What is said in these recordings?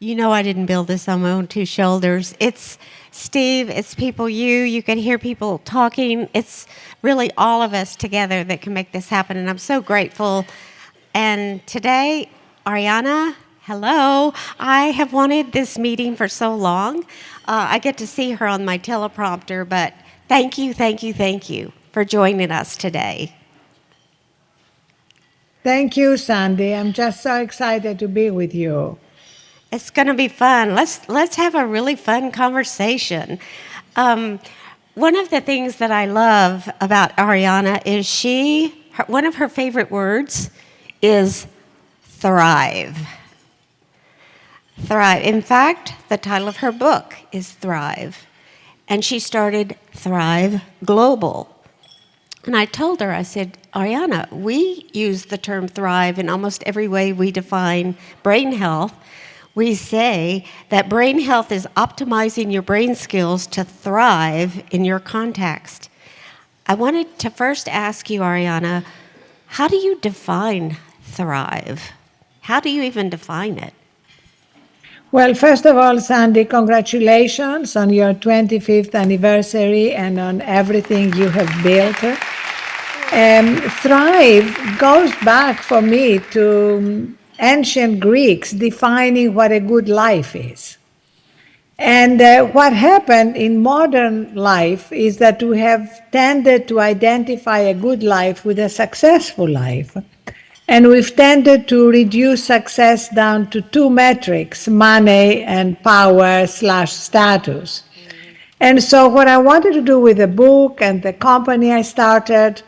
You know I didn't build this on my own two shoulders. It's Steve, it's people you can hear people talking. It's really all of us together that can make this happen, and I'm so grateful. And today, Ariana, hello. I have wanted this meeting for so long. I get to see her on my teleprompter, but thank you, thank you, thank you for joining us today. Thank you, Sandy. I'm just so excited to be with you. It's going to be fun. Let's have a really fun conversation. One of the things that I love about Ariana is one of her favorite words is thrive. Thrive. In fact, the title of her book is Thrive, and she started Thrive Global. And I told her, I said, Ariana, we use the term thrive in almost every way we define brain health. We say that brain health is optimizing your brain skills to thrive in your context. I wanted to first ask you, Ariana, how do you define thrive? How do you even define it? Well, first of all, Sandy, congratulations on your 25th anniversary and on everything you have built. Thrive goes back for me to ancient Greeks defining what a good life is. And what happened in modern life is that we have tended to identify a good life with a successful life. And we've tended to reduce success down to two metrics, money and power/status. And so what I wanted to do with the book and the company I started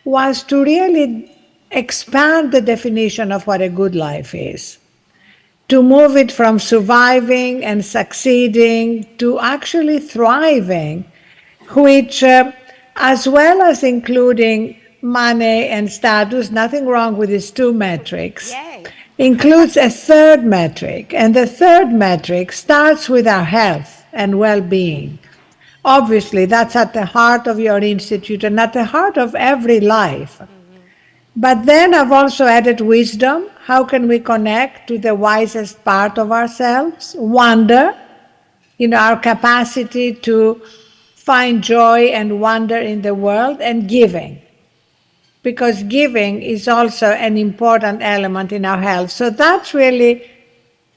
was to really expand the definition of what a good life is, to move it from surviving and succeeding to actually thriving, which, as well as including money and status, nothing wrong with these two metrics, includes a third metric. And the third metric starts with our health and well-being. Obviously, that's at the heart of your institute and at the heart of every life. But then I've also added wisdom. How can we connect to the wisest part of ourselves? Wonder, our capacity to find joy and wonder in the world, and giving. Because giving is also an important element in our health. So that's really,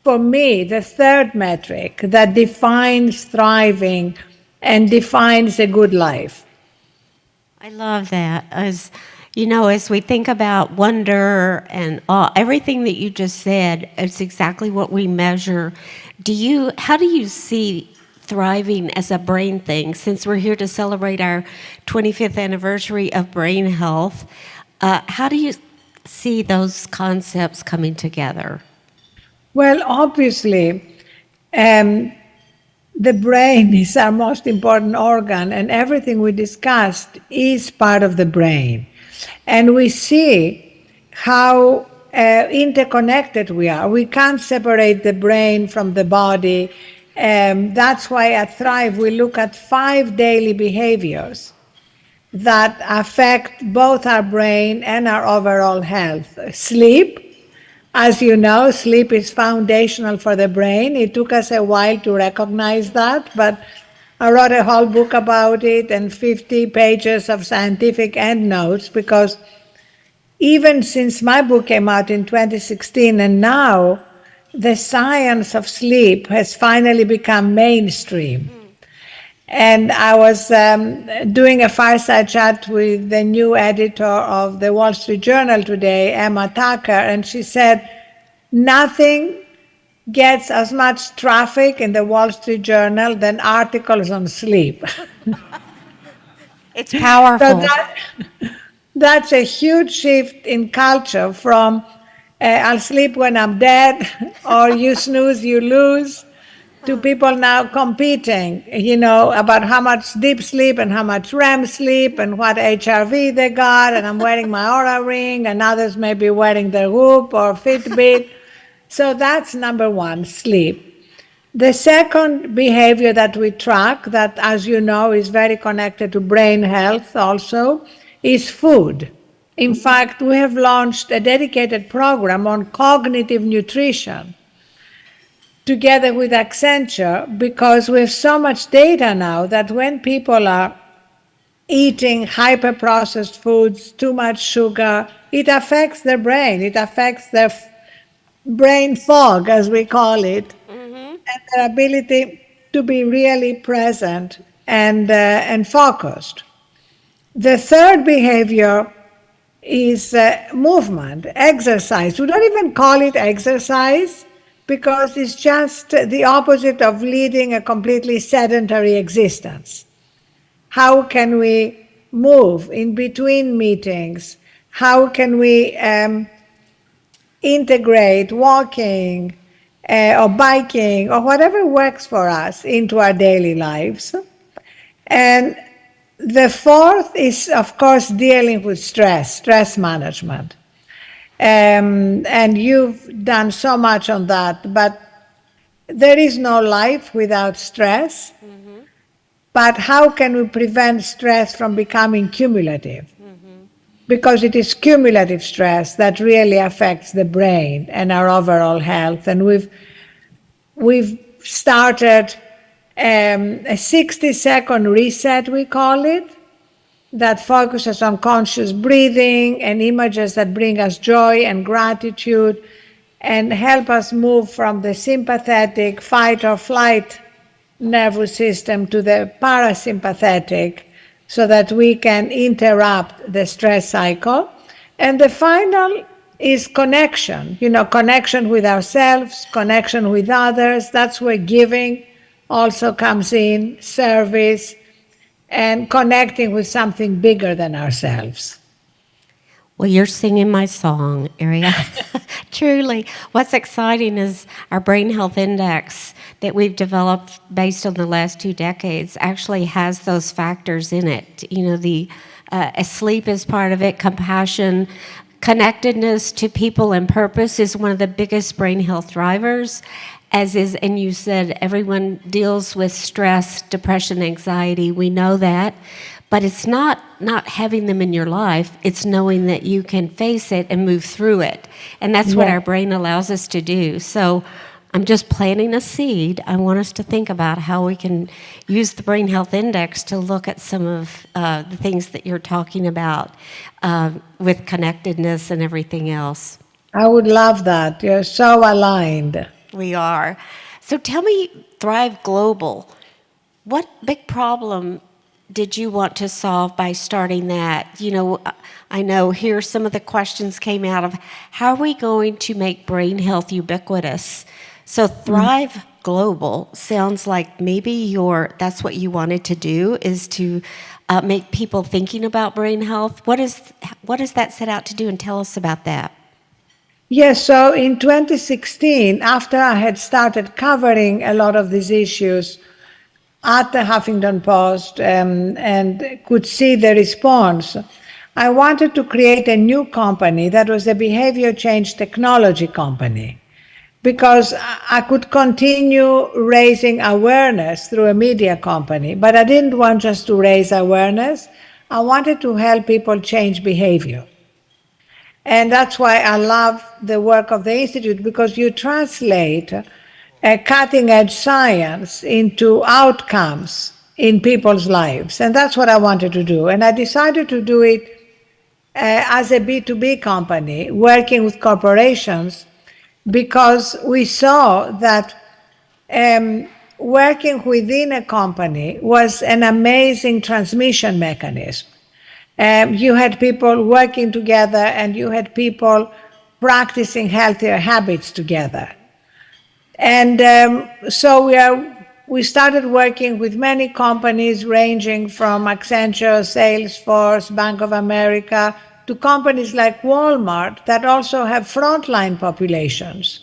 for me, the third metric that defines thriving and defines a good life. I love that. As we think about wonder and awe, everything that you just said, it's exactly what we measure. How do you see thriving as a brain thing? Since we're here to celebrate our 25th anniversary of brain health, how do you see those concepts coming together? Well, obviously, the brain is our most important organ, and everything we discussed is part of the brain. And we see how interconnected we are. We can't separate the brain from the body. That's why at Thrive we look at 5 daily behaviors that affect both our brain and our overall health. Sleep. As you know, sleep is foundational for the brain. It took us a while to recognize that, but I wrote a whole book about it and 50 pages of scientific endnotes, because even since my book came out in 2016 and now, the science of sleep has finally become mainstream. And I was doing a fireside chat with the new editor of the Wall Street Journal today, Emma Tucker, and she said, nothing gets as much traffic in the Wall Street Journal than articles on sleep. It's powerful. So that's a huge shift in culture from I'll sleep when I'm dead, or you snooze, you lose, to people now competing, about how much deep sleep and how much REM sleep and what HRV they got, and I'm wearing my Oura ring, and others may be wearing their Whoop or Fitbit. So that's number one, sleep. The second behavior that we track, that, as you know, is very connected to brain health also, is food. In fact, we have launched a dedicated program on cognitive nutrition. together with Accenture, because we have so much data now that when people are eating hyper-processed foods, too much sugar, it affects their brain. It affects their brain fog, as we call it, and their ability to be really present and focused. The third behavior is movement, exercise. We don't even call it exercise because it's just the opposite of leading a completely sedentary existence. How can we move in between meetings? How can we integrate walking or biking or whatever works for us into our daily lives? And the fourth is, of course, dealing with stress management. And you've done so much on that, but there is no life without stress. But how can we prevent stress from becoming cumulative? Because it is cumulative stress that really affects the brain and our overall health. And we've started a 60-second reset, we call it, that focuses on conscious breathing and images that bring us joy and gratitude and help us move from the sympathetic fight or flight nervous system to the parasympathetic so that we can interrupt the stress cycle. And the final is connection, connection with ourselves, connection with others. That's where giving also comes in, service, and connecting with something bigger than ourselves. Well, you're singing my song, Arianna. Truly. What's exciting is our Brain Health Index that we've developed based on the last 2 decades actually has those factors in it. The sleep is part of it, compassion, connectedness to people and purpose is one of the biggest brain health drivers, as is, and you said everyone deals with stress, depression, anxiety. We know that. But it's not having them in your life, it's knowing that you can face it and move through it. And that's what our brain allows us to do. So I'm just planting a seed. I want us to think about how we can use the Brain Health Index to look at some of the things that you're talking about with connectedness and everything else. I would love that. You're so aligned. We are. So tell me, Thrive Global, what big problem did you want to solve by starting that? I know here some of the questions came out of how are we going to make brain health ubiquitous? So Thrive Global sounds like maybe that's what you wanted to do, is to make people thinking about brain health. What does that set out to do, and tell us about that? Yes, so in 2016, after I had started covering a lot of these issues at the Huffington Post and could see the response, I wanted to create a new company that was a behavior change technology company, because I could continue raising awareness through a media company, but I didn't want just to raise awareness. I wanted to help people change behavior. And that's why I love the work of the Institute, because you translate cutting-edge science into outcomes in people's lives. And that's what I wanted to do. And I decided to do it as a B2B company, working with corporations, because we saw that working within a company was an amazing transmission mechanism. You had people working together, and you had people practicing healthier habits together. And so we started working with many companies, ranging from Accenture, Salesforce, Bank of America, to companies like Walmart that also have frontline populations,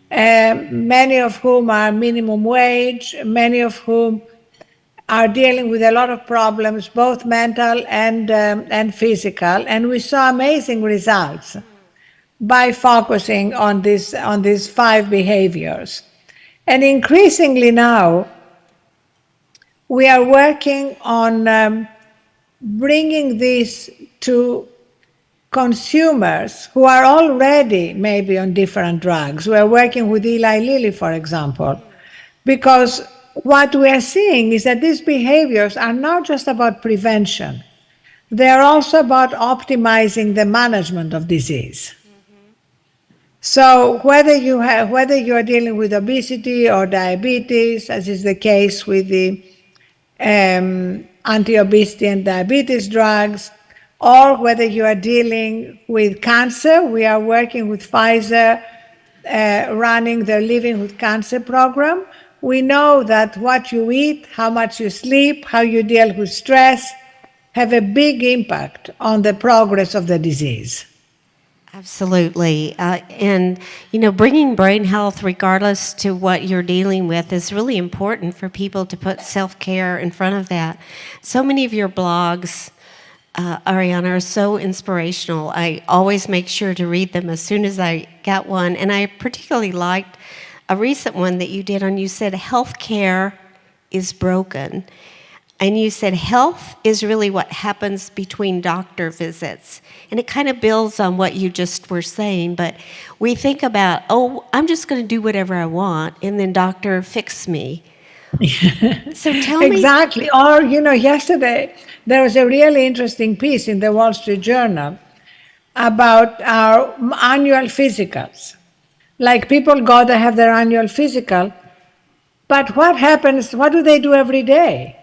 many of whom are minimum wage, many of whom are dealing with a lot of problems, both mental and physical. And we saw amazing results by focusing on these 5 behaviors. And increasingly now, we are working on bringing this to consumers who are already maybe on different drugs. We're working with Eli Lilly, for example, because what we are seeing is that these behaviors are not just about prevention, they're also about optimizing the management of disease. So whether you are dealing with obesity or diabetes, as is the case with the anti-obesity and diabetes drugs, or whether you are dealing with cancer, we are working with Pfizer, running their Living with Cancer program. We know that what you eat, how much you sleep, how you deal with stress, have a big impact on the progress of the disease. Absolutely. And, bringing brain health, regardless to what you're dealing with, is really important for people to put self-care in front of that. So many of your blogs, Ariana, are so inspirational. I always make sure to read them as soon as I get one. And I particularly liked a recent one that you did you said healthcare is broken. And you said health is really what happens between doctor visits. And it kind of builds on what you just were saying. But we think about, I'm just going to do whatever I want, and then doctor, fix me. So tell me. Exactly. Or, yesterday there was a really interesting piece in the Wall Street Journal about our annual physicals. Like people go to have their annual physical, but what happens, what do they do every day?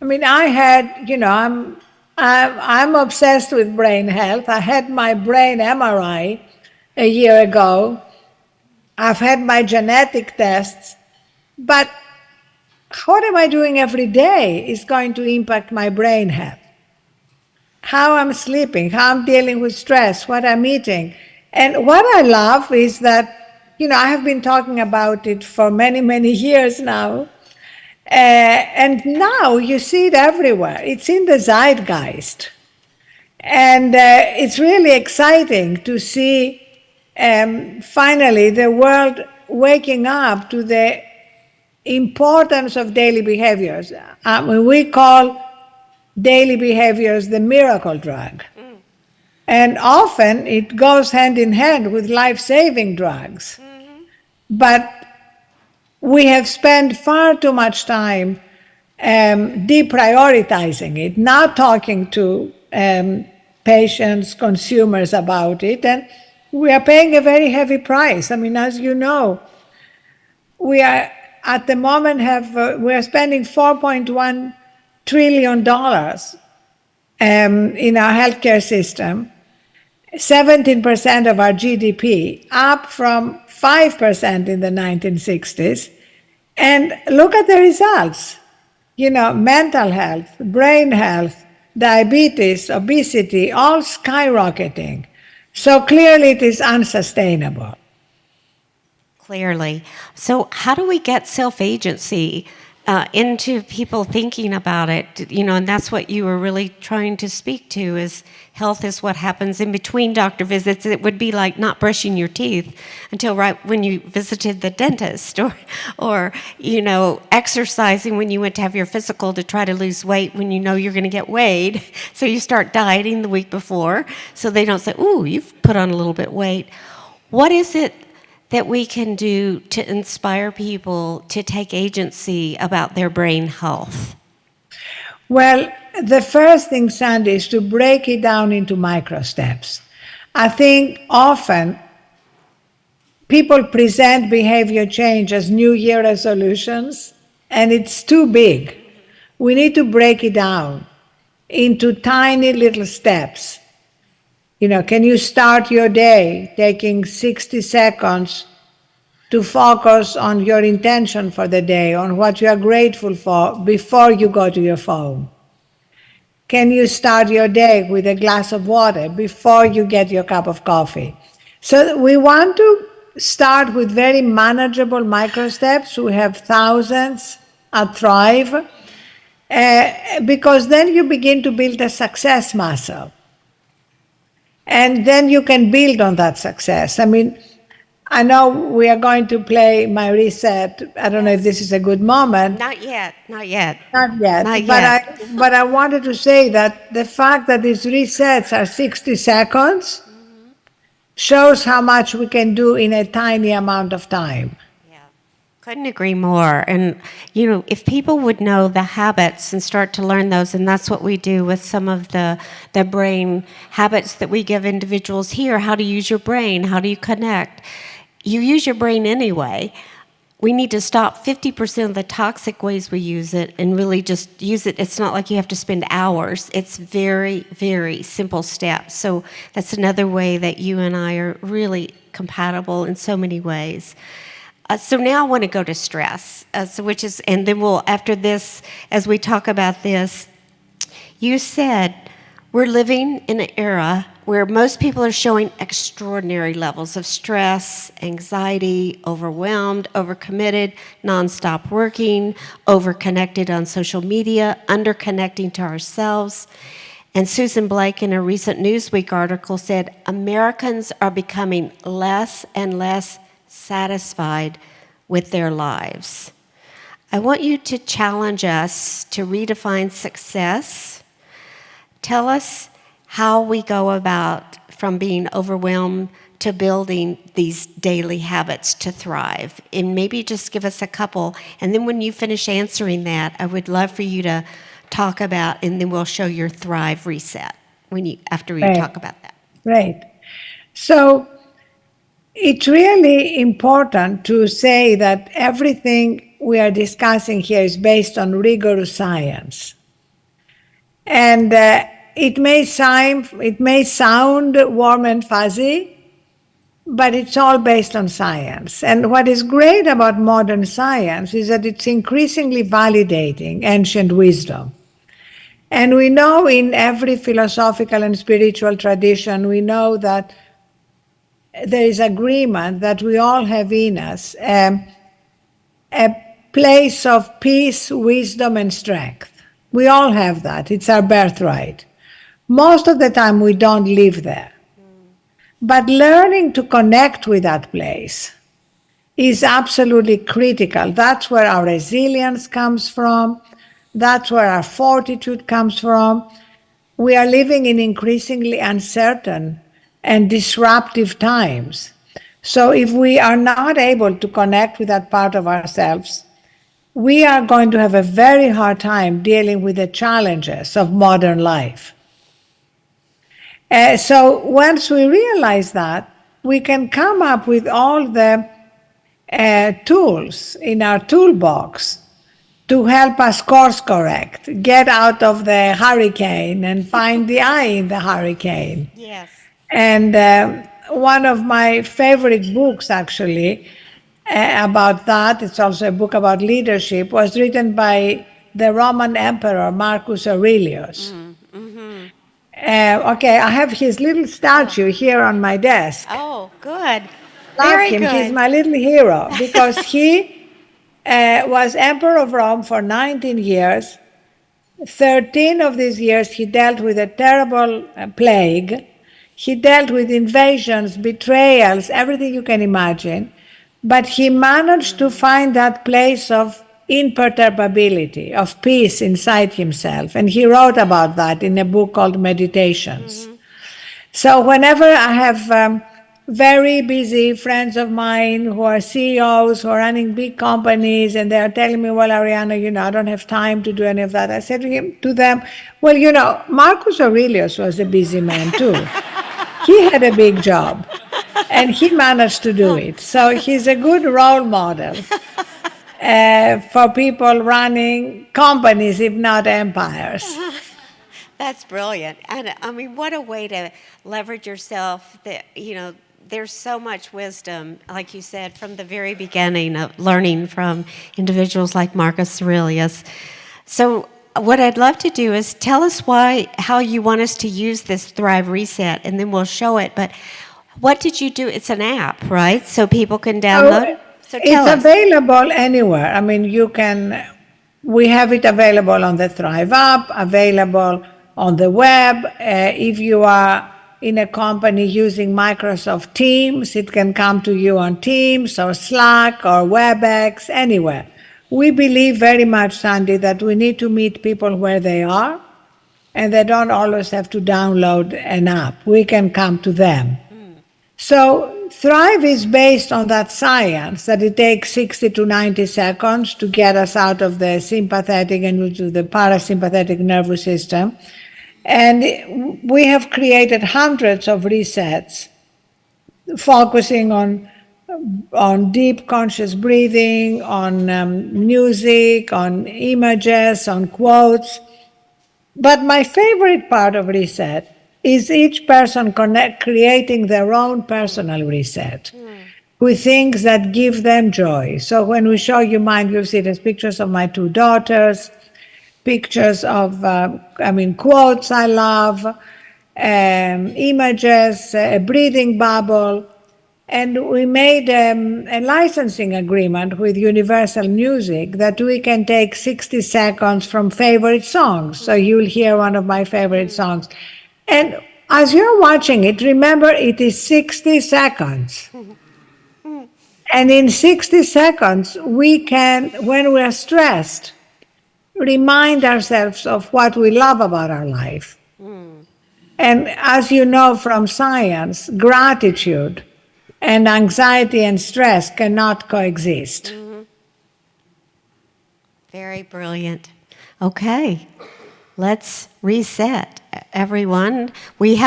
I mean, I had, I'm obsessed with brain health. I had my brain MRI a year ago. I've had my genetic tests, but what am I doing every day is going to impact my brain health. How I'm sleeping, how I'm dealing with stress, what I'm eating. And what I love is that, I have been talking about it for many, many years now. And now you see it everywhere. It's in the zeitgeist. And it's really exciting to see finally the world waking up to the importance of daily behaviors. We call daily behaviors the miracle drug. And often it goes hand in hand with life-saving drugs. But we have spent far too much time deprioritizing it, not talking to patients, consumers about it, and we are paying a very heavy price. I mean, as you know, we are at the moment we are spending $4.1 trillion in our healthcare system, 17% of our GDP, up from 5% in the 1960s. And look at the results. Mental health, brain health, diabetes, obesity, all skyrocketing. So clearly it is unsustainable. Clearly. So how do we get self-agency into people thinking about it? And that's what you were really trying to speak to, is health is what happens in between doctor visits. It would be like not brushing your teeth until right when you visited the dentist, or exercising when you went to have your physical to try to lose weight when you know you're going to get weighed. So you start dieting the week before so they don't say, ooh, you've put on a little bit weight. What is it that we can do to inspire people to take agency about their brain health? Well, the first thing, Sandy, is to break it down into micro steps. I think often people present behavior change as New Year resolutions, and it's too big. We need to break it down into tiny little steps. Can you start your day taking 60 seconds to focus on your intention for the day, on what you are grateful for before you go to your phone? Can you start your day with a glass of water before you get your cup of coffee? So we want to start with very manageable micro steps. We have thousands at Thrive, because then you begin to build a success muscle. And then you can build on that success. I mean, I know we are going to play my reset. I don't know if this is a good moment. Not yet, not yet. Not yet. Not but yet. I wanted to say that the fact that these resets are 60 seconds shows how much we can do in a tiny amount of time. Yeah, couldn't agree more. And, if people would know the habits and start to learn those, and that's what we do with some of the brain habits that we give individuals here, how to use your brain, how do you connect. You use your brain anyway. We need to stop 50% of the toxic ways we use it and really just use it. It's not like you have to spend hours. It's very, very simple steps. So that's another way that you and I are really compatible in so many ways. So now I want to go to stress, and then we'll, after this, as we talk about this, you said we're living in an era where most people are showing extraordinary levels of stress, anxiety, overwhelmed, overcommitted, nonstop working, overconnected on social media, underconnecting to ourselves. And Susan Blake, in a recent Newsweek article, said Americans are becoming less and less satisfied with their lives. I want you to challenge us to redefine success. Tell us how we go about from being overwhelmed to building these daily habits to thrive. And maybe just give us a couple. And then when you finish answering that, I would love for you to talk about, and then we'll show your Thrive Reset after we Right. talk about that. Right. So it's really important to say that everything we are discussing here is based on rigorous science. And it may sound warm and fuzzy, but it's all based on science. And what is great about modern science is that it's increasingly validating ancient wisdom. And we know in every philosophical and spiritual tradition, we know that there is agreement that we all have in us a place of peace, wisdom, and strength. We all have that. It's our birthright. Most of the time, we don't live there. But learning to connect with that place is absolutely critical. That's where our resilience comes from. That's where our fortitude comes from. We are living in increasingly uncertain and disruptive times. So if we are not able to connect with that part of ourselves, we are going to have a very hard time dealing with the challenges of modern life. So once we realize that, we can come up with all the tools in our toolbox to help us course correct, get out of the hurricane and find the eye in the hurricane. Yes. And one of my favorite books, actually, about that, it's also a book about leadership, was written by the Roman Emperor Marcus Aurelius. Okay, I have his little statue here on my desk. Oh, good. Love Very him. good. He's my little hero because he was emperor of Rome for 19 years. 13 of these years he dealt with a terrible plague. He dealt with invasions, betrayals, everything you can imagine. But he managed to find that place of imperturbability, of peace inside himself. And he wrote about that in a book called Meditations. So whenever I have very busy friends of mine who are CEOs, who are running big companies, and they are telling me, well, Arianna, I don't have time to do any of that. I said to them, well, Marcus Aurelius was a busy man too. He had a big job, and he managed to do it. So he's a good role model for people running companies, if not empires. That's brilliant. And I mean, what a way to leverage yourself. There's so much wisdom, like you said, from the very beginning of learning from individuals like Marcus Aurelius. So what I'd love to do is tell us how you want us to use this Thrive Reset, and then we'll show it. But what did you do? It's an app, right? So people can download. So tell it's us. available anywhere. I mean, we have it available on the Thrive app, available on the web. If in a company using Microsoft Teams. It can come to you on Teams or Slack or WebEx, anywhere. We believe very much, Sandy, that we need to meet people where they are, and they don't always have to download an app. We can come to them. So Thrive is based on that science that it takes 60 to 90 seconds to get us out of the sympathetic and into the parasympathetic nervous system. And we have created hundreds of resets focusing on deep conscious breathing, on music, on images, on quotes. But my favorite part of reset is each person creating their own personal reset with things that give them joy. So when we show you mine, you'll see there's pictures of my two daughters, pictures of, quotes I love, images, a breathing bubble. And we made a licensing agreement with Universal Music that we can take 60 seconds from favorite songs. So you'll hear one of my favorite songs. And as you're watching it, remember it is 60 seconds. And in 60 seconds, we can, when we're stressed, remind ourselves of what we love about our life. And as you know from science, gratitude and anxiety and stress cannot coexist. Very brilliant. Okay, let's reset, everyone. We've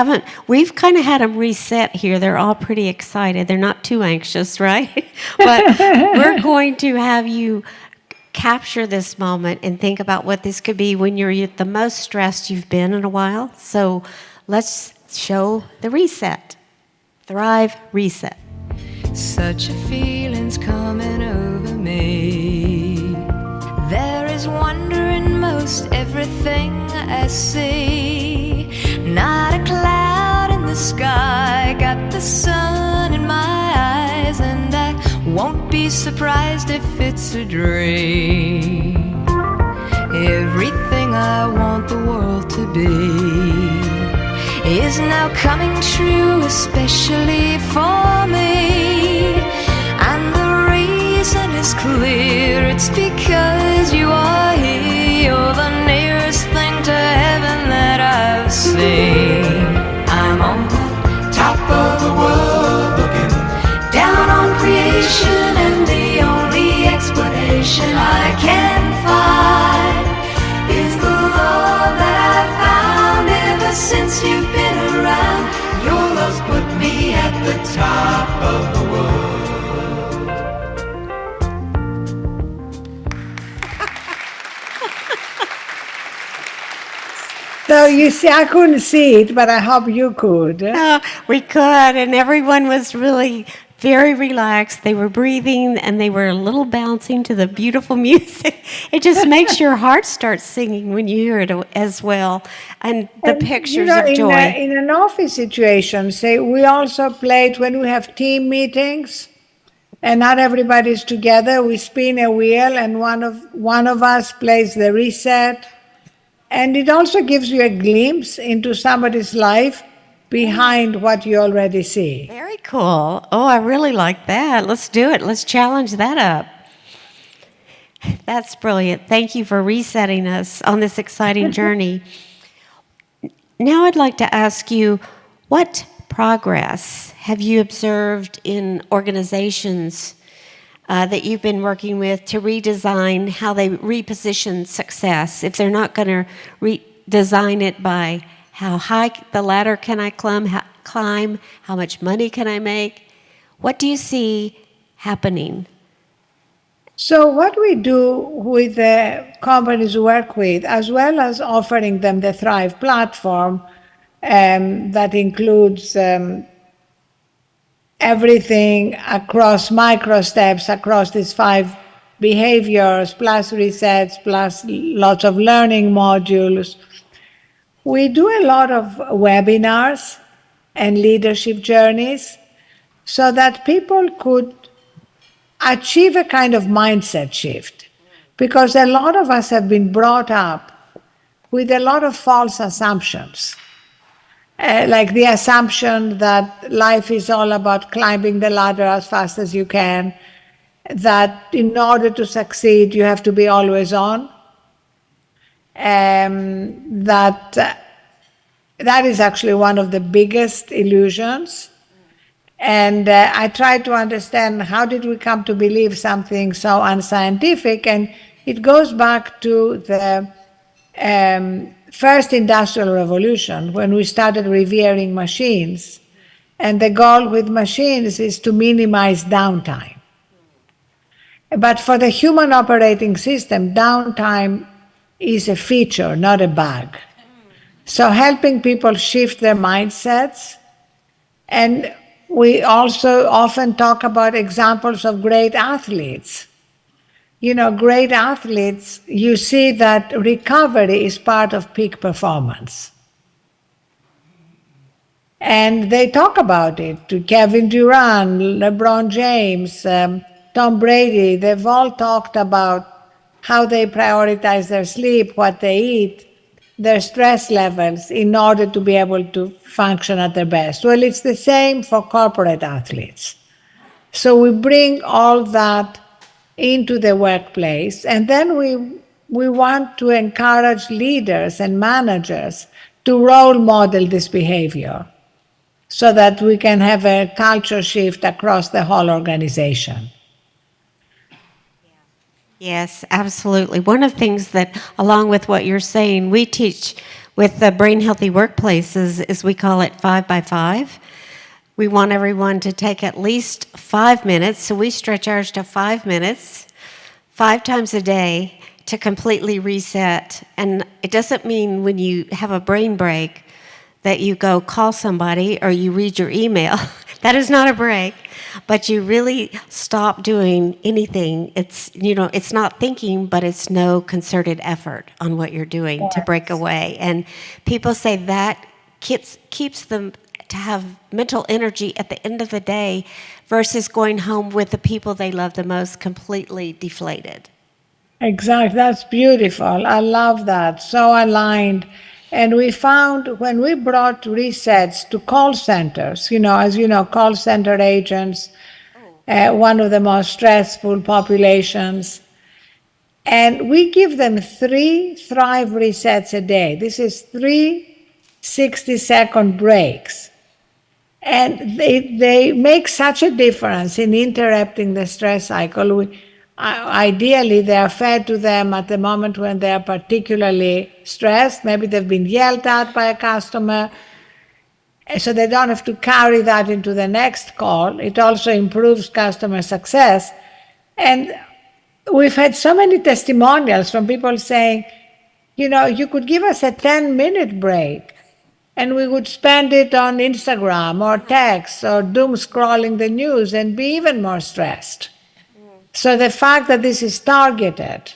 kind of had them reset here. They're all pretty excited. They're not too anxious, right? But we're going to have you capture this moment and think about what this could be when you're the most stressed you've been in a while. So let's show the reset. Thrive Reset. Such a feeling's coming over me. There is wonder in most everything I see. Not a cloud in the sky, got the sun in my eyes, and I won't be surprised if it's a dream. Everything I want the world to be is now coming true, especially for me. And the reason is clear, it's because you are here. You're the nearest thing to heaven that I've seen. I'm on the top of the world, looking down on creation, and the only explanation I can find is the love that I've found ever since you've been around. Your love's put me at the top of the world. So you see, I couldn't see it, but I hope you could. We could, and everyone was really very relaxed. They were breathing, and they were a little bouncing to the beautiful music. It just makes your heart start singing when you hear it as well. And the pictures of joy. In an office situation, say, we also played when we have team meetings and not everybody's together, we spin a wheel and one of us plays the reset. And it also gives you a glimpse into somebody's life behind what you already see. Very cool. Oh, I really like that. Let's do it. Let's challenge that up. That's brilliant. Thank you for resetting us on this exciting journey. Now I'd like to ask you, what progress have you observed in organizations that you've been working with to redesign how they reposition success? If they're not going to redesign it by how high the ladder can I climb, how much money can I make, what do you see happening? So what we do with the companies we work with, as well as offering them the Thrive platform that includes everything across micro steps, across these 5 behaviors, plus resets, plus lots of learning modules. We do a lot of webinars and leadership journeys so that people could achieve a kind of mindset shift. Because a lot of us have been brought up with a lot of false assumptions. like the assumption that life is all about climbing the ladder as fast as you can, that in order to succeed, you have to be always on. That is actually one of the biggest illusions. And I tried to understand how did we come to believe something so unscientific, and it goes back to the first industrial revolution when we started revering machines. And the goal with machines is to minimize downtime. But for the human operating system, downtime is a feature, not a bug. So helping people shift their mindsets. And we also often talk about examples of great athletes. You know, great athletes, you see that recovery is part of peak performance. And they talk about it to Kevin Durant, LeBron James, Tom Brady. They've all talked about how they prioritize their sleep, what they eat, their stress levels in order to be able to function at their best. Well, it's the same for corporate athletes. So we bring all that into the workplace, and then we want to encourage leaders and managers to role model this behavior so that we can have a culture shift across the whole organization. Yes, absolutely. One of the things that, along with what you're saying, we teach with the Brain Healthy Workplaces is we call it 5 by 5. We want everyone to take at least 5 minutes, so we stretch ours to 5 minutes, 5 times a day to completely reset. And it doesn't mean when you have a brain break that you go call somebody or you read your email. That is not a break, but you really stop doing anything. It's not thinking, but it's no concerted effort on what you're doing to break away. And people say that keeps them to have mental energy at the end of the day versus going home with the people they love the most completely deflated. Exactly. That's beautiful. I love that. So aligned. And we found when we brought resets to call centers, as you know, call center agents, one of the most stressful populations, and we give them 3 Thrive resets a day. This is 3 60-second breaks. And they make such a difference in interrupting the stress cycle. Ideally, they are fed to them at the moment when they are particularly stressed. Maybe they've been yelled at by a customer, so they don't have to carry that into the next call. It also improves customer success. And we've had so many testimonials from people saying, you could give us a 10-minute break, and we would spend it on Instagram or text or doom scrolling the news and be even more stressed. So the fact that this is targeted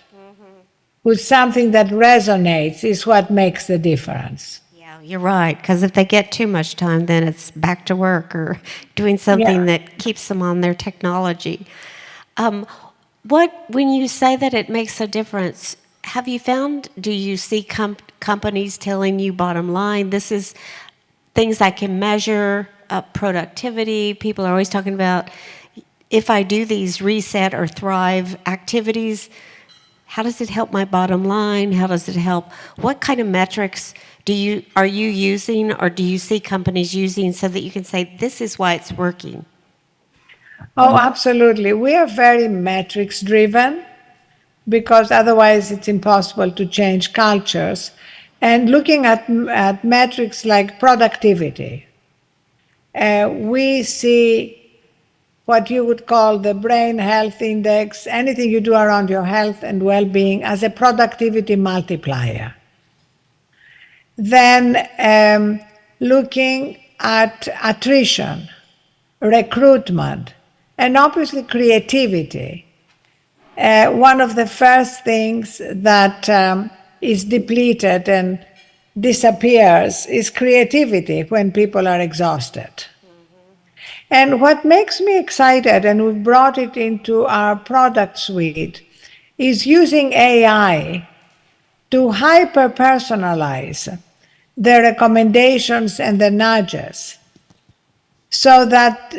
with something that resonates is what makes the difference. Yeah, you're right, because if they get too much time, then it's back to work or doing something that keeps them on their technology. When you say that it makes a difference, have you found, do you see companies telling you bottom line, this is things I can measure, productivity? People are always talking about, if I do these reset or thrive activities, how does it help my bottom line? How does it help? What kind of metrics are you using, or do you see companies using so that you can say, this is why it's working? Oh, absolutely. We are very metrics driven because otherwise it's impossible to change cultures. And looking at metrics like productivity, we see what you would call the brain health index, anything you do around your health and well-being, as a productivity multiplier. Then looking at attrition, recruitment, and obviously creativity. One of the first things that is depleted and disappears is creativity when people are exhausted. And what makes me excited, and we've brought it into our product suite, is using AI to hyper-personalize the recommendations and the nudges, so that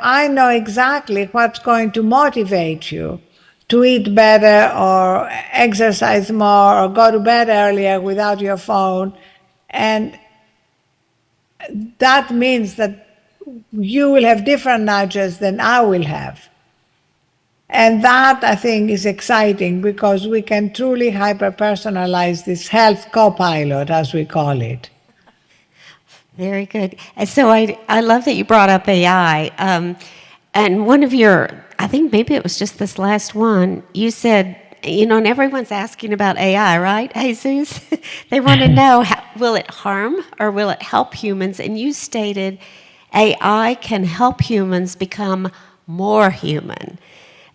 I know exactly what's going to motivate you to eat better or exercise more or go to bed earlier without your phone. And that means that you will have different nudges than I will have. And that, I think, is exciting because we can truly hyper-personalize this health co-pilot, as we call it. Very good. And so I love that you brought up AI. And one of your, I think maybe it was just this last one, you said, and everyone's asking about AI, right, Jesus? They want to know, will it harm or will it help humans? And you stated AI can help humans become more human.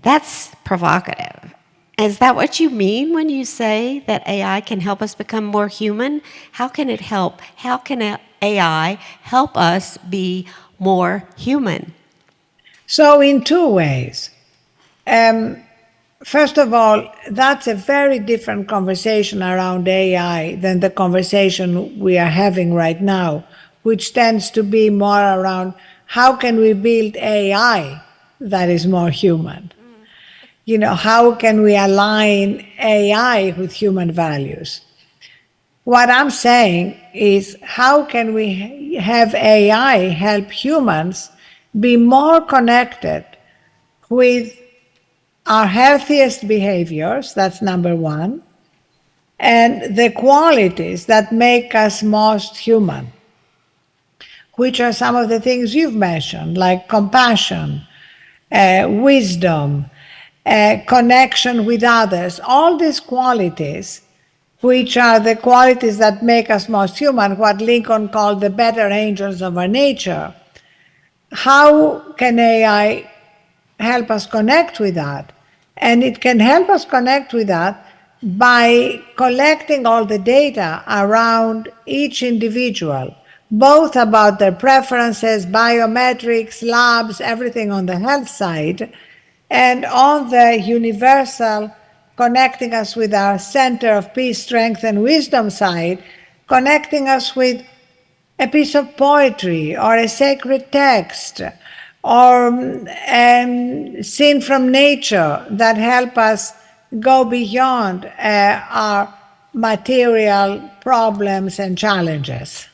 That's provocative. Is that what you mean when you say that AI can help us become more human? How can it help? How can AI help us be more human? So in two ways. First of all, that's a very different conversation around AI than the conversation we are having right now, which tends to be more around how can we build AI that is more human? How can we align AI with human values? What I'm saying is, how can we have AI help humans be more connected with our healthiest behaviors? That's number one. And the qualities that make us most human, which are some of the things you've mentioned, like compassion, wisdom, connection with others, all these qualities, which are the qualities that make us most human, what Lincoln called the better angels of our nature. How can AI help us connect with that? And it can help us connect with that by collecting all the data around each individual, both about their preferences, biometrics, labs, everything on the health side, and on the universal, connecting us with our center of peace, strength, and wisdom side, connecting us with a piece of poetry or a sacred text or scene from nature that help us go beyond our material problems and challenges.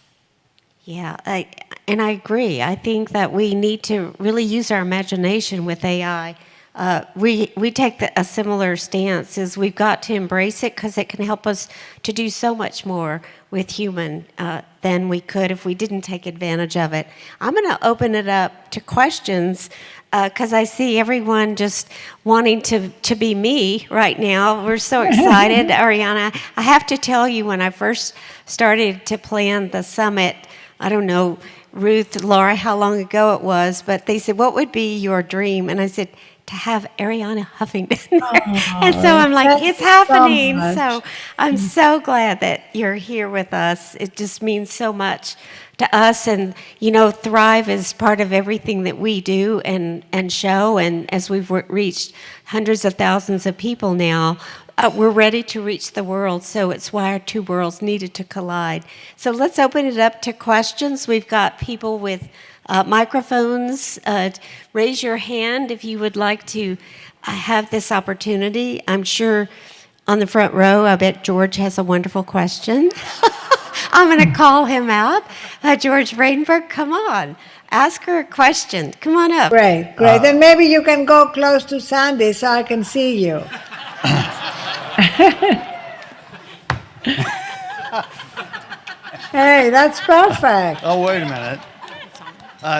Yeah, and I agree. I think that we need to really use our imagination with AI. We take a similar stance, is we've got to embrace it because it can help us to do so much more with human than we could if we didn't take advantage of it. I'm going to open it up to questions because I see everyone just wanting to be me right now. We're so excited. Ariana, I have to tell you, when I first started to plan the summit, I don't know, Ruth, Laura, how long ago it was, but they said, what would be your dream? And I said, to have Ariana Huffington. And so I'm like, it's happening. So I'm so glad that you're here with us. It just means so much to us. And, Thrive is part of everything that we do and show. And as we've reached hundreds of thousands of people now, we're ready to reach the world. So it's why our two worlds needed to collide. So let's open it up to questions. We've got people with microphones. Raise your hand if you would like to have this opportunity. I'm sure on the front row, I bet George has a wonderful question. I'm going to call him out. George Vredenberg, come on. Ask her a question. Come on up. Great. Then maybe you can go close to Sandy so I can see you. Hey, that's perfect. Oh, wait a minute.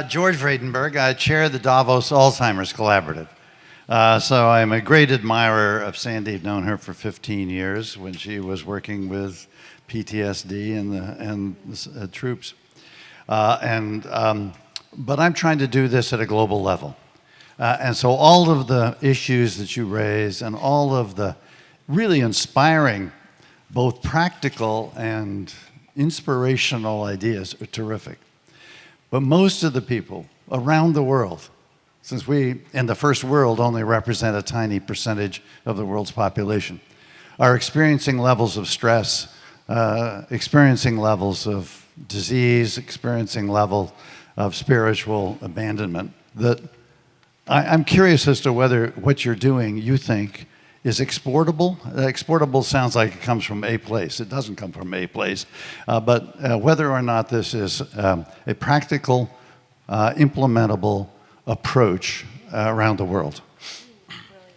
George Vredenberg, I chair the Davos Alzheimer's Collaborative. So I'm a great admirer of Sandy. I've known her for 15 years when she was working with PTSD and the troops. But I'm trying to do this at a global level. And so all of the issues that you raise and all of the really inspiring, both practical and inspirational ideas are terrific. But most of the people around the world, since we in the first world only represent a tiny percentage of the world's population, are experiencing levels of stress experiencing levels of disease, experiencing level of spiritual abandonment. That I'm curious as to whether what you're doing, you think, is exportable. Exportable sounds like it comes from a place. It doesn't come from a place. But whether or not this is a practical, implementable approach around the world.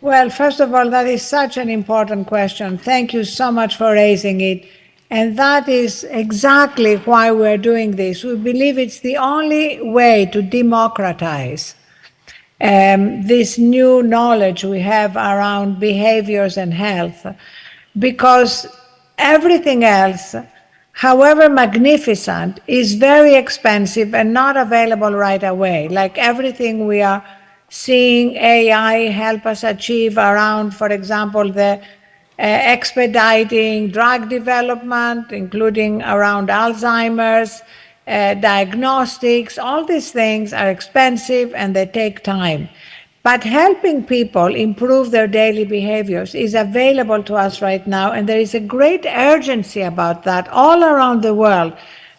Well, first of all, that is such an important question. Thank you so much for raising it. And that is exactly why we're doing this. We believe it's the only way to democratize this new knowledge we have around behaviors and health, because everything else, however magnificent, is very expensive and not available right away. Like everything we are seeing AI help us achieve around, for example, the expediting drug development, including around Alzheimer's, diagnostics. All these things are expensive and they take time. But helping people improve their daily behaviors is available to us right now, and there is a great urgency about that all around the world,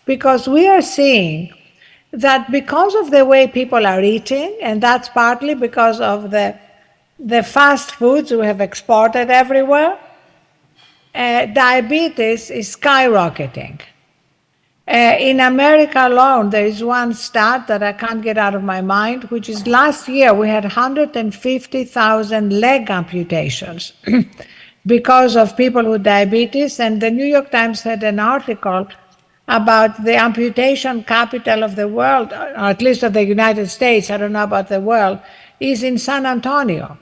because we are seeing that because of the way people are eating, and that's partly because of the fast foods we have exported everywhere, diabetes is skyrocketing. In America alone, there is one stat that I can't get out of my mind, which is last year we had 150,000 leg amputations because of people with diabetes. And the New York Times had an article about the amputation capital of the world, or at least of the United States, I don't know about the world, is in San Antonio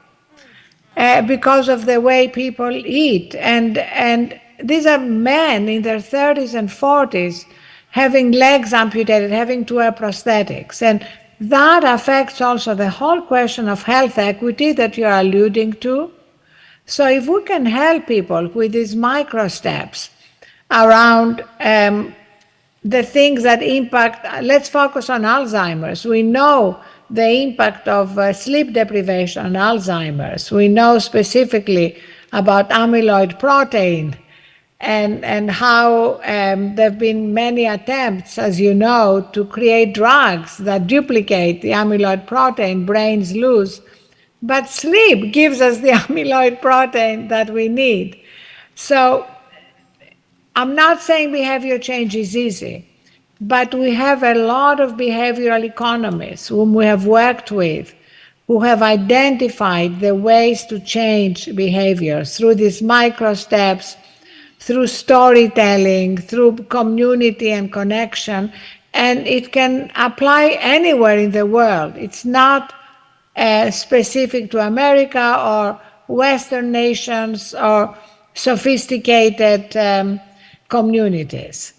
because of the way people eat. And these are men in their 30s and 40s having legs amputated, having to wear prosthetics. And that affects also the whole question of health equity that you are alluding to. So if we can help people with these micro steps around the things that impact, let's focus on Alzheimer's. We know the impact of sleep deprivation on Alzheimer's. We know specifically about amyloid protein and how there have been many attempts, as you know, to create drugs that duplicate the amyloid protein brains lose. But sleep gives us the amyloid protein that we need. So I'm not saying behavior change is easy, but we have a lot of behavioral economists whom we have worked with who have identified the ways to change behaviors through these micro steps, through storytelling, through community and connection, and it can apply anywhere in the world. It's not specific to America or Western nations or sophisticated communities.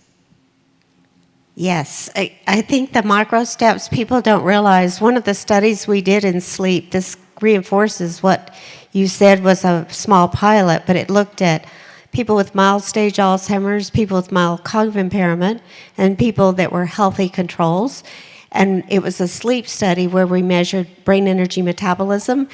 Yes, I think the micro steps people don't realize. One of the studies we did in sleep, this reinforces what you said was a small pilot, but it looked at people with mild stage Alzheimer's, people with mild cognitive impairment, and people that were healthy controls. And it was a sleep study where we measured brain energy metabolism.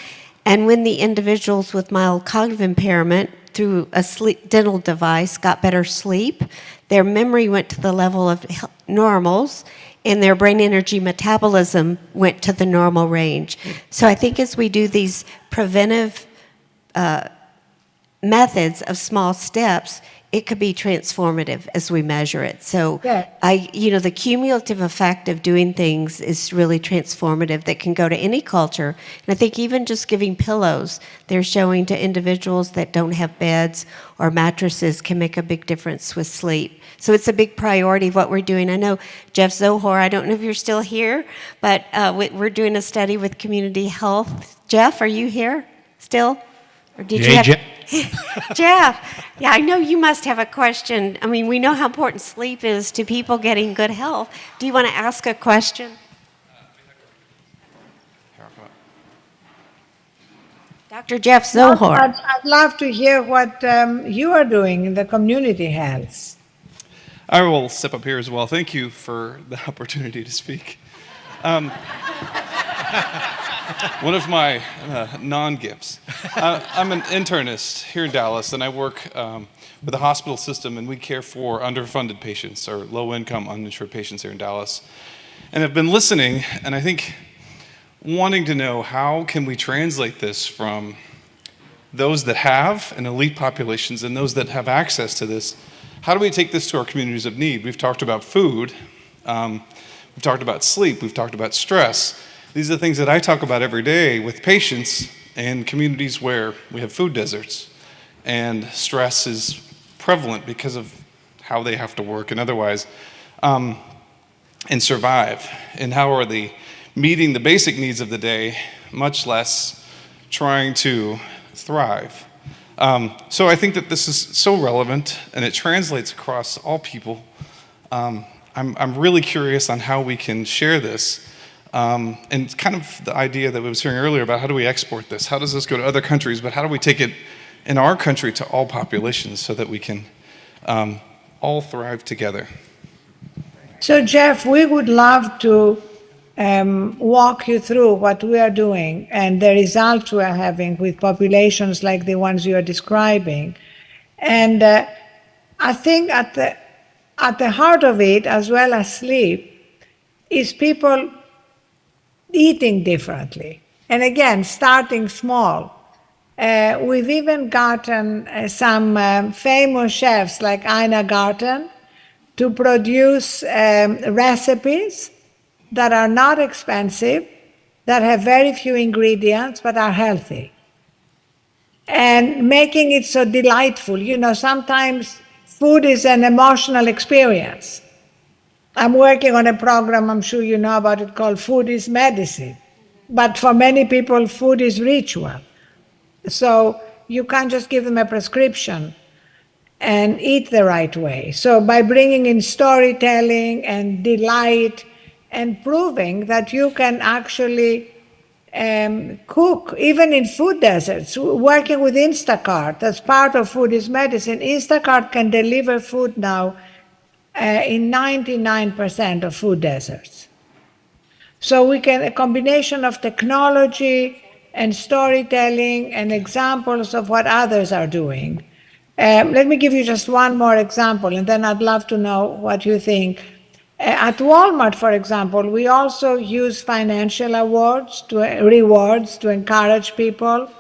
And when the individuals with mild cognitive impairment through a dental device got better sleep, their memory went to the level of normals, and their brain energy metabolism went to the normal range. So I think as we do these preventive methods of small steps, it could be transformative as we measure it. So Yeah. the cumulative effect of doing things is really transformative that can go to any culture. And I think even just giving pillows, they're showing to individuals that don't have beds or mattresses can make a big difference with sleep. So it's a big priority of what we're doing. I know Jeff Zohar, I don't know if you're still here, but we're doing a study with Community Health. Jeff, are you here still? Or did you have... Jeff, yeah, I know you must have a question. I mean, we know how important sleep is to people getting good health. Do you want to ask a question? Dr. Jeff Zohar. I'd love to hear what you are doing in the community health. I will step up here as well. Thank you for the opportunity to speak. one of my non-gifts. I'm an internist here in Dallas, and I work with the hospital system, and we care for underfunded patients or low-income, uninsured patients here in Dallas. And I've been listening, and I think wanting to know how can we translate this from those that have and elite populations and those that have access to this. How do we take this to our communities of need? We've talked about food, we've talked about sleep, we've talked about stress. These are the things that I talk about every day with patients in communities where we have food deserts and stress is prevalent because of how they have to work and otherwise, and survive. And how are they meeting the basic needs of the day, much less trying to thrive. So I think that this is so relevant and it translates across all people. I'm really curious on how we can share this. And kind of the idea that we was hearing earlier about how do we export this? How does this go to other countries? But how do we take it in our country to all populations so that we can all thrive together? So, Jeff, we would love to walk you through what we are doing and the results we are having with populations like the ones you are describing. And I think at the heart of it, as well as sleep, is people eating differently. And again, starting small. We've even gotten some famous chefs like Ina Garten to produce recipes that are not expensive, that have very few ingredients, but are healthy. And making it so delightful. You know, sometimes food is an emotional experience. I'm working on a program, I'm sure you know about it, called Food is Medicine. But for many people, food is ritual. So you can't just give them a prescription and eat the right way. So by bringing in storytelling and delight and proving that you can actually cook, even in food deserts, working with Instacart, that's part of Food is Medicine. Instacart can deliver food now in 99% of food deserts. So we can, a combination of technology and storytelling and examples of what others are doing. Let me give you just one more example, and then I'd love to know what you think. At Walmart, for example, we also use financial rewards to encourage people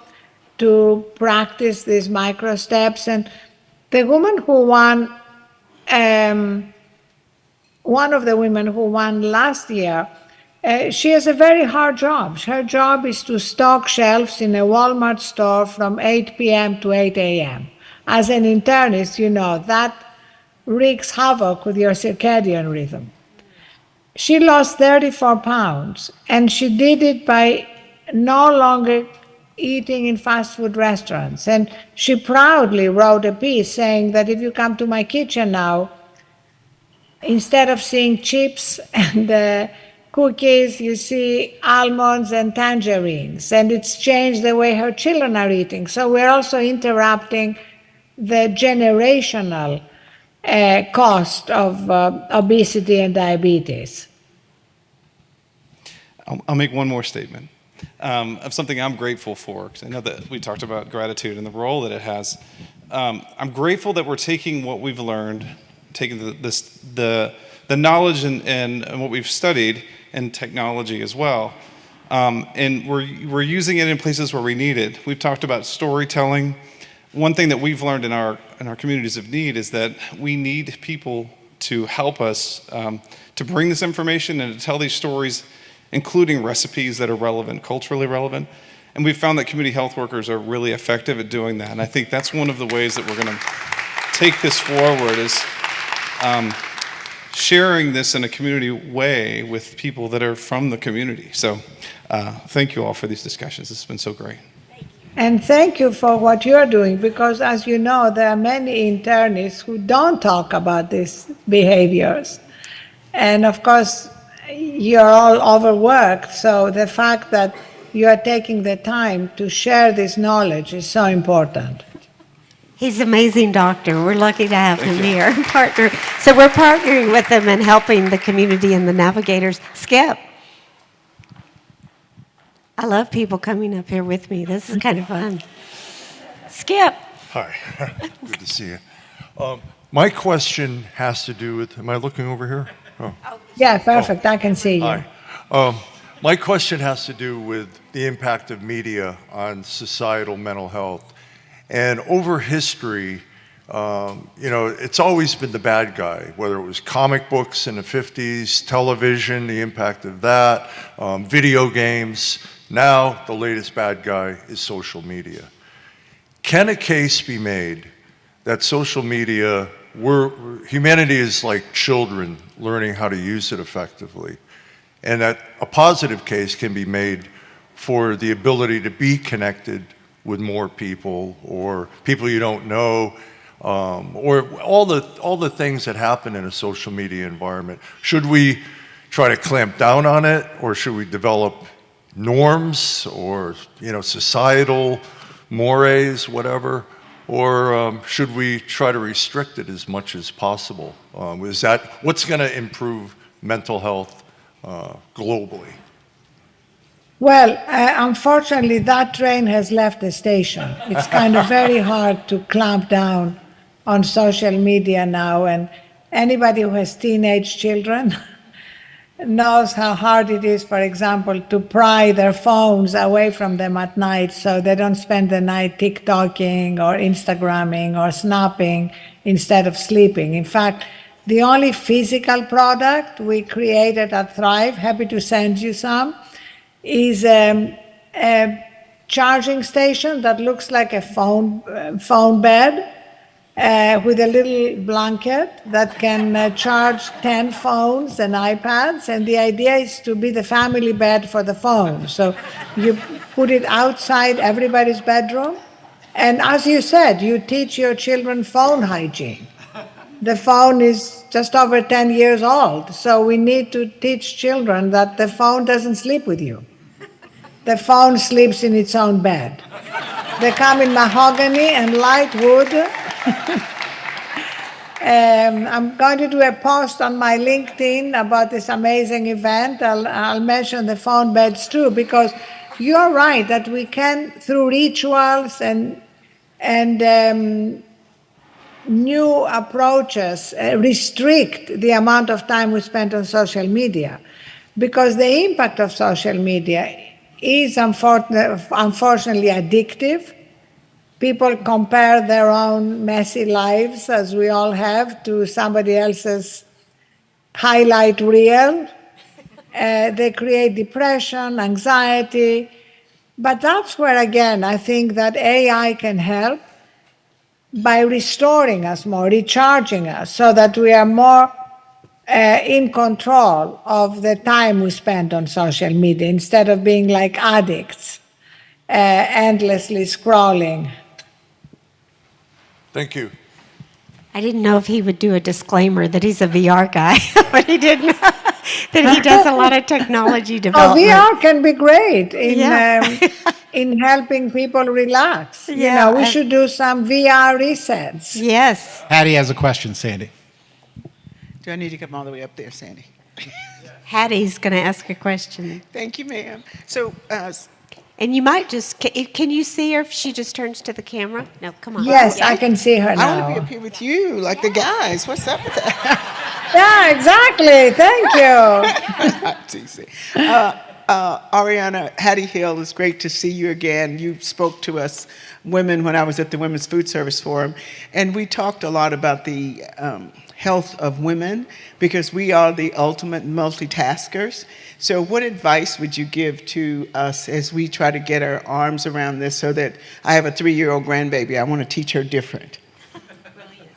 to practice these micro steps. And the woman who won, one of the women who won last year, she has a very hard job. Her job is to stock shelves in a Walmart store from 8 p.m. to 8 a.m. As an internist, you know, that wreaks havoc with your circadian rhythm. She lost 34 pounds, and she did it by no longer eating in fast food restaurants. And she proudly wrote a piece saying that if you come to my kitchen now, instead of seeing chips and cookies, you see almonds and tangerines. And it's changed the way her children are eating. So we're also interrupting the generational cost of obesity and diabetes. I'll make one more statement of something I'm grateful for, because I know that we talked about gratitude and the role that it has. I'm grateful that we're taking what we've learned, taking the knowledge and what we've studied and technology as well, and we're using it in places where we need it. We've talked about storytelling. One thing that we've learned in our communities of need is that we need people to help us to bring this information and to tell these stories, including recipes that are relevant, culturally relevant. And we've found that community health workers are really effective at doing that. And I think that's one of the ways that we're going to take this forward is sharing this in a community way with people that are from the community. So thank you all for these discussions. This has been so great. And thank you for what you're doing, because as you know, there are many internists who don't talk about these behaviors. And of course, you're all overworked, so the fact that you are taking the time to share this knowledge is so important. He's an amazing doctor. We're lucky to have him here. Partner. So we're partnering with him and helping the community and the navigators. Skip. I love people coming up here with me. This is kind of fun. Skip. Hi, good to see you. My question has to do with, am I looking over here? Oh, Yeah, perfect. I can see you. hi. My question has to do with the impact of media on societal mental health. And over history, it's always been the bad guy, whether it was comic books in the 50s, television, the impact of that, video games. Now, the latest bad guy is social media. Can a case be made that social media, humanity is like children learning how to use it effectively, and that a positive case can be made for the ability to be connected with more people or people you don't know, or all the things that happen in a social media environment? Should we try to clamp down on it, or should we develop norms or societal mores, whatever, or should we try to restrict it as much as possible? Is that what's going to improve mental health globally? Well, unfortunately, that train has left the station. It's kind of very hard to clamp down on social media now, and anybody who has teenage children knows how hard it is, for example, to pry their phones away from them at night so they don't spend the night TikToking or Instagramming or snapping instead of sleeping. In fact, the only physical product we created at Thrive, happy to send you some, is a charging station that looks like a phone bed with a little blanket that can charge 10 phones and iPads. And the idea is to be the family bed for the phone. So you put it outside everybody's bedroom. And as you said, you teach your children phone hygiene. The phone is just over 10 years old. So we need to teach children that the phone doesn't sleep with you. The phone sleeps in its own bed. They come in mahogany and light wood. I'm going to do a post on my LinkedIn about this amazing event. I'll mention the phone beds too, because you're right that we can, through rituals and new approaches, restrict the amount of time we spend on social media, because the impact of social media is unfortunately addictive. People compare their own messy lives, as we all have, to somebody else's highlight reel. They create depression, anxiety. But that's where, again, I think that AI can help by restoring us more, recharging us, so that we are more in control of the time we spend on social media, instead of being like addicts, endlessly scrolling. Thank you. I didn't know if he would do a disclaimer that he's a VR guy, but he didn't. That he does a lot of technology Oh, development. VR can be great in Yeah. in helping people relax. Yeah, We and- should do some VR resets. Yes. Hattie has a question, Sandy. Do I need to come all the way up there, Sandy? Hattie's going to ask a question. Thank you, ma'am. So, And you might just, can you see her if she just turns to the camera? No, come on. Yes, I can see her I want to be now. up here with you, like the guys. What's up with that? Yeah, exactly. Thank you. It's easy. Ariana, Hattie Hill, it's great to see you again. You spoke to us women when I was at the Women's Food Service Forum, and we talked a lot about the health of women, because we are the ultimate multitaskers. So what advice would you give to us as we try to get our arms around this, so that I have a 3-year-old grandbaby, I want to teach her different?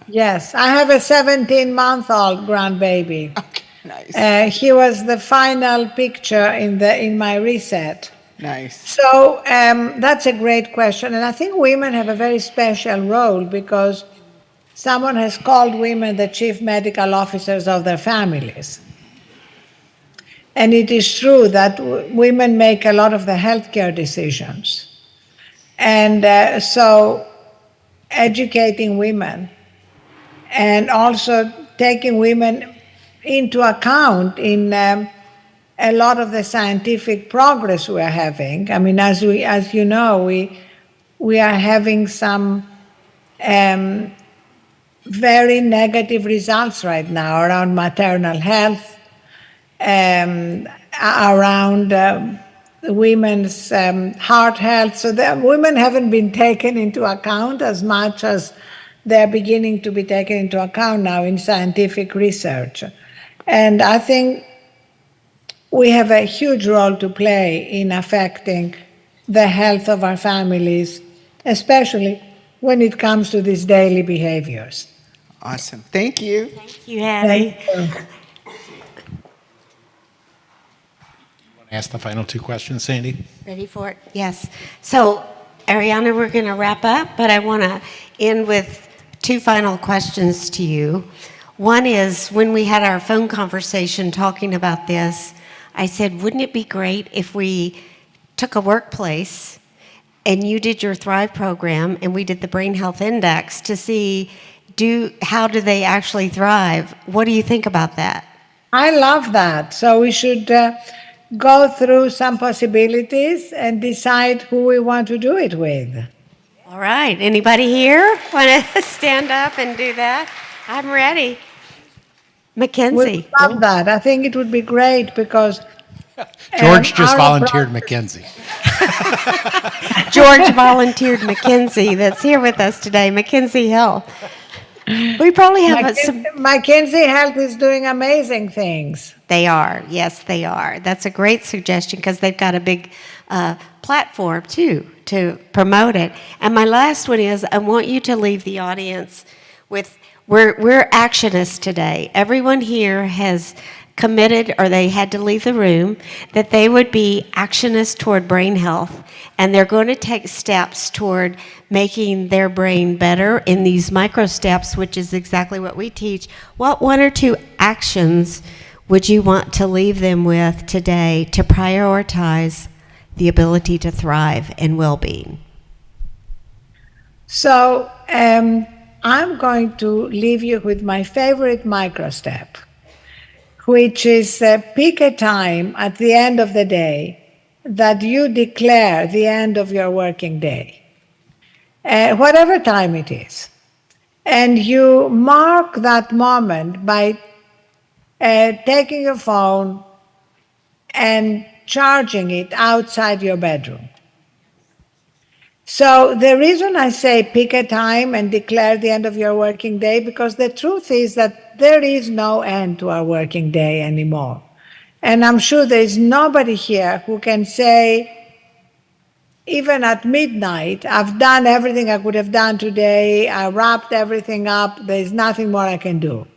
Yes, I have a 17-month-old grandbaby. Okay, nice. He was the final picture in my reset. Nice. So that's a great question, and I think women have a very special role, because someone has called women the chief medical officers of their families. And it is true that women make a lot of the healthcare decisions. And so educating women and also taking women into account in a lot of the scientific progress we are having. I mean, as you know, we are having some very negative results right now around maternal health, around women's heart health. So the women haven't been taken into account as much as they're beginning to be taken into account now in scientific research. And I think we have a huge role to play in affecting the health of our families, especially when it comes to these daily behaviors. Awesome. Thank you. Thank you, Hattie. Thank you. Ask the final two questions, Sandy. Ready for it? Yes. So, Ariana, we're going to wrap up, but I want to end with two final questions to you. One is, when we had our phone conversation talking about this, I said, wouldn't it be great if we took a workplace and you did your Thrive program and we did the Brain Health Index to see how do they actually thrive? What do you think about that? I love that. So we should go through some possibilities and decide who we want to do it with. All right. Anybody here want to stand up and do that? I'm ready. Mackenzie. We love that. I think it would be great because George just our volunteered approach- Mackenzie. George volunteered Mackenzie that's here with us today, Mackenzie Hill. We probably have some. Mackenzie Health is doing amazing things. They are. Yes, they are. That's a great suggestion because they've got a big platform, too, to promote it. And my last one is I want you to leave the audience with, we're actionists today. Everyone here has committed, or they had to leave the room, that they would be actionists toward brain health, and they're going to take steps toward making their brain better in these micro steps, which is exactly what we teach. What one or two actions would you want to leave them with today to prioritize the ability to thrive and well-being? So I'm going to leave you with my favorite micro step, which is pick a time at the end of the day that you declare the end of your working day, whatever time it is. And you mark that moment by taking your phone and charging it outside your bedroom. So the reason I say pick a time and declare the end of your working day, because the truth is that there is no end to our working day anymore. And I'm sure there is nobody here who can say, even at midnight, I've done everything I could have done today, I wrapped everything up, there's nothing more I can do.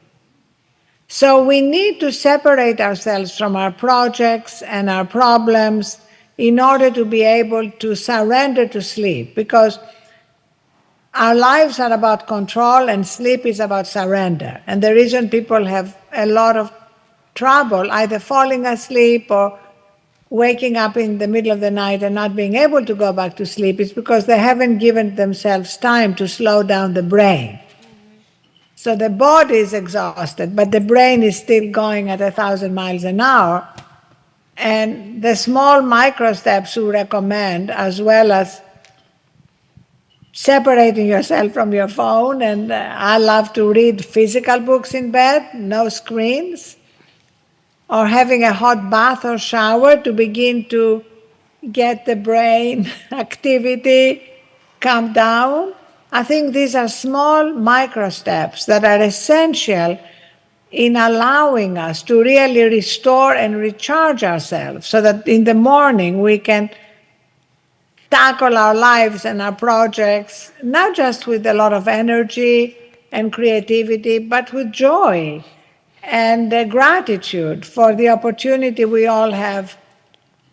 So we need to separate ourselves from our projects and our problems in order to be able to surrender to sleep, because our lives are about control and sleep is about surrender. And the reason people have a lot of trouble either falling asleep or waking up in the middle of the night and not being able to go back to sleep is because they haven't given themselves time to slow down the brain. So the body is exhausted, but the brain is still going at 1,000 miles an hour. And the small micro steps we recommend, as well as separating yourself from your phone, and I love to read physical books in bed, no screens, or having a hot bath or shower to begin to get the brain activity calm down. I think these are small micro steps that are essential in allowing us to really restore and recharge ourselves so that in the morning we can tackle our lives and our projects, not just with a lot of energy and creativity, but with joy and gratitude for the opportunity we all have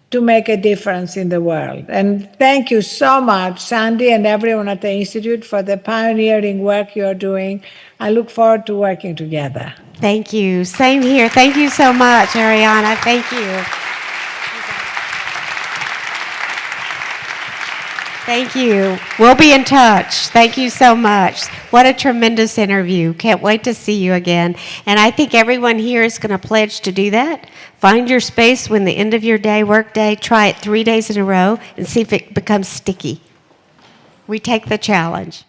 to make a difference in the world. And thank you so much, Sandy and everyone at the Institute, for the pioneering work you're doing. I look forward to working together. Thank you. Same here. Thank you so much, Ariana. Thank you. Thank you. We'll be in touch. Thank you so much. What a tremendous interview. Can't wait to see you again. And I think everyone here is going to pledge to do that. Find your space when the end of your day, work day, try it 3 days in a row and see if it becomes sticky. We take the challenge.